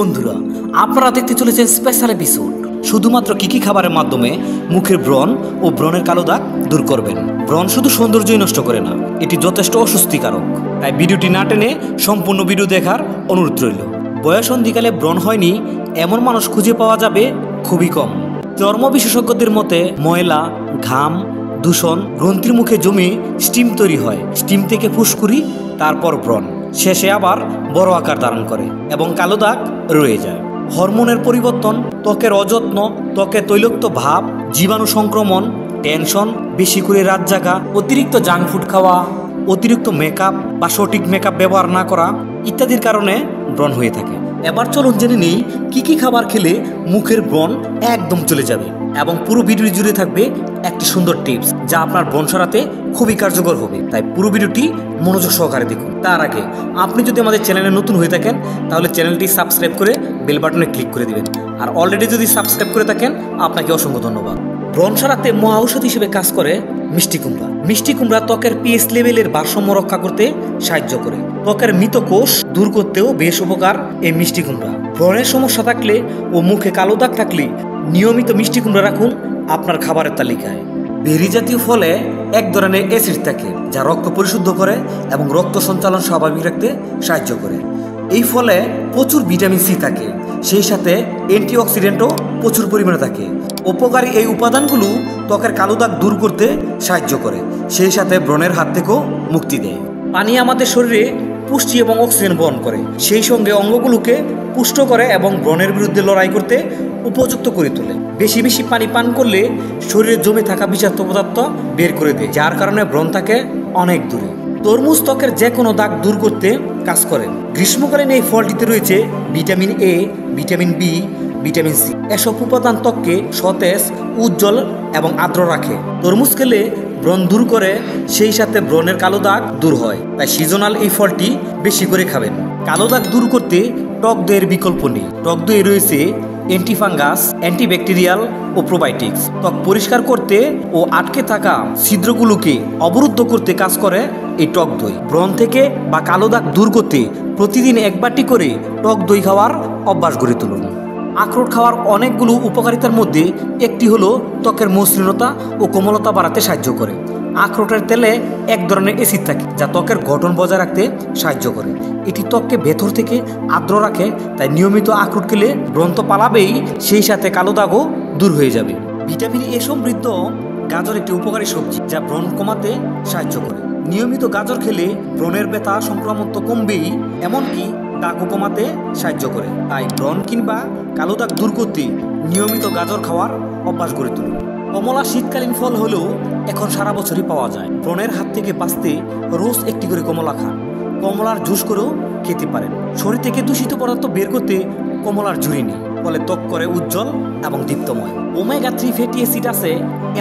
বন্ধুরা, আপনারা দেখতে চলেছেন স্পেশাল এপিসোড। শুধুমাত্র কি খাবারের মাধ্যমে মুখের ব্রণ ও ব্রণের কালো দাগ দূর করবেন। ব্রণ শুধু সৌন্দর্যই নষ্ট করে না, এটি যথেষ্ট অস্বস্তিকারক। তাই ভিডিওটি না টেনে সম্পূর্ণ ভিডিও দেখার অনুরোধ রইল। বয়সন্ধিকালে ব্রণ হয়নি এমন মানুষ খুঁজে পাওয়া যাবে খুবই কম। চর্ম বিশেষজ্ঞদের মতে ময়লা, ঘাম, দূষণ গ্রন্থির মুখে জমে স্টিম তৈরি হয়। স্টিম থেকে ফুসকুড়ি, তারপর ব্রণ, শেষে আবার বড় আকার ধারণ করে এবং কালো দাগ রয়ে যায়। হরমোনের পরিবর্তন, ত্বকের অযত্ন, ত্বকে তৈলাক্ত ভাব, জীবাণু সংক্রমণ, টেনশন, বেশি করে রাত জাগা, অতিরিক্ত জাঙ্ক ফুড খাওয়া, অতিরিক্ত মেকআপ বা সঠিক মেকআপ ব্যবহার না করা ইত্যাদির কারণে ব্রণ হয়ে থাকে। এবার চলুন জেনে নিই কি খাবার খেলে মুখের ব্রণ একদম চলে যাবে। এবং পুরো ভিডিও জুড়ে থাকবে একটি সুন্দর টিপস, যা আপনার ব্রণ সরাতে খুবই কার্যকর হবে। তাই পুরো ভিডিওটি মনোযোগ সহকারে দেখুন। তার আগে আপনি যদি আমাদের চ্যানেলে নতুন হয়ে থাকেন তাহলে চ্যানেলটি সাবস্ক্রাইব করে বেল বাটনে ক্লিক করে দিবেন। আর অলরেডি যদি সাবস্ক্রাইব করে থাকেন আপনাকে অসংখ্য ধন্যবাদ। ব্রণ সরাতে মহা ঔষধ হিসেবে কাজ করে মিষ্টি কুমড়া। মিষ্টি কুমড়া ত্বকের পিএইচ লেভেলের ভারসাম্য রক্ষা করতে সাহায্য করে। ত্বকের মৃত কোষ দূর করতেও বেশ উপকার এই মিষ্টি কুমড়া। ব্রণের সমস্যা থাকলে ও মুখে কালো দাগ থাকলে নিয়মিত মিষ্টি কুমড়া রাখুন আপনার খাবারের তালিকায়। বেরি জাতীয় ফলে এক ধরনের অ্যাসিড থাকে যা রক্ত পরিশুদ্ধ করে এবং রক্ত সঞ্চালন স্বাভাবিক রাখতে সাহায্য করে। এই ফলে প্রচুর ভিটামিন সি থাকে, সেই সাথে অ্যান্টিঅক্সিডেন্টও প্রচুর পরিমাণে থাকে। উপকারী এই উপাদানগুলো ত্বকের কালো দাগ দূর করতে সাহায্য করে, সেই সাথে ব্রণের হাত থেকেও মুক্তি দেয়। পানি আমাদের শরীরে পুষ্টি এবং অক্সিজেন বহন করে, সেই সঙ্গে অঙ্গগুলোকে পুষ্ট করে এবং ব্রণের বিরুদ্ধে লড়াই করতে উপযুক্ত করে তোলে। বেশি বেশি পানি পান করলে শরীরে জমে থাকা বিষাক্ত পদার্থ বের করে দেয়, যার কারণে ব্রণ থাকে অনেক দূরে। তরমুজ ত্বকের যে কোনো দাগ দূর করতে কাজ করে। গ্রীষ্মকালীন এই ফলটিতে রয়েছে vitamin A, vitamin B, vitamin C. এসব উপাদান ত্বককে সতেজ, উজ্জ্বল এবং আর্দ্র রাখে। তরমুজ খেলে ব্রণ দূর করে, সেই সাথে ব্রণের কালো দাগ দূর হয়। তাই সিজনাল এই ফলটি বেশি করে খাবেন। কালো দাগ দূর করতে টক দইয়ের বিকল্প নেই। টক দইয়ে রয়েছে অ্যান্টিফাঙ্গাস, অ্যান্টিব্যাকটেরিয়াল ও প্রোবায়োটিক্স। ত্বক পরিষ্কার করতে ও আটকে থাকা ছিদ্রগুলোকে অবরুদ্ধ করতে কাজ করে এই টক দই। ব্রণ থেকে বা কালো দাগ দূর করতে প্রতিদিন এক বাটি করে টক দই খাওয়ার অভ্যাস গড়ে তুলুন। আখরোট খাওয়ার অনেকগুলো উপকারিতার মধ্যে একটি হলো ত্বকের মসৃণতা ও কোমলতা বাড়াতে সাহায্য করে। আখরোটের তেলে এক ধরনের অ্যাসিড থাকে যা ত্বকের গঠন বজায় রাখতে সাহায্য করে। এটি ত্বককে ভেতর থেকে আর্দ্র রাখে। তাই নিয়মিত আখরোট খেলে ব্রণ তো পালাবেই, সেই সাথে কালো দাগও দূর হয়ে যাবে। ভিটামিন এ সমৃদ্ধ গাজর একটি উপকারী সবজি যা ব্রণ কমাতে সাহায্য করে। নিয়মিত গাজর খেলে ব্রণের ব্যথা সংক্রমণ তো কমবেই, এমনকি দাগও কমাতে সাহায্য করে। তাই ব্রণ কিংবা কালো দাগ দূর করতে নিয়মিত গাজর খাওয়ার অভ্যাস গড়ে তুলুন। কমলা শীতকালীন ফল হলেও এখন সারা বছরই পাওয়া যায়। ব্রণের হাত থেকে বাঁচতে রোজ একটি করে কমলা খান। কমলার জুস করেও খেতে পারেন। শরীর থেকে দূষিত পদার্থ বের করতে কমলার ঝুড়ি নেই, ফলে ত্বক করে উজ্জ্বল এবং দীপ্তময়। ওমেগা 3 ফ্যাটি অ্যাসিড আছে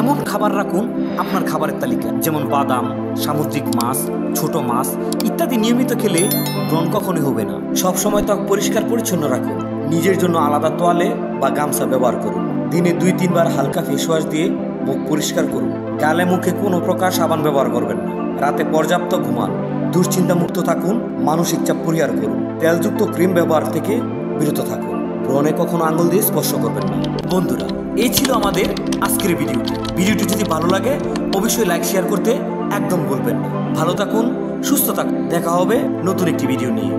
এমন খাবার রাখুন আপনার খাবারের তালিকা, যেমন বাদাম, সামুদ্রিক মাছ, ছোট মাছ ইত্যাদি। নিয়মিত খেলে ব্রণ কখনোই হবে না। সবসময় ত্বক পরিষ্কার পরিচ্ছন্ন রাখুন। নিজের জন্য আলাদা তোয়ালে বা গামছা ব্যবহার করুন। দিনে 2-3 বার হালকা ফেস ওয়াশ দিয়ে মুখ পরিষ্কার করুন। গালে মুখে কোনো প্রকার সাবান ব্যবহার করবেন না। রাতে পর্যাপ্ত ঘুমান। দুশ্চিন্তা মুক্ত থাকুন। মানসিক চাপ পরিহার করুন। তেলযুক্ত ক্রিম ব্যবহার থেকে বিরত থাকুন। ব্রণে কখনো আঙুল দিয়ে স্পর্শ করবেন না। বন্ধুরা, এই ছিল আমাদের আজকের ভিডিওটি যদি ভালো লাগে অবশ্যই লাইক শেয়ার করতে একদম ভুলবেন না। ভালো থাকুন, সুস্থ থাকুন। দেখা হবে নতুন একটি ভিডিও নিয়ে।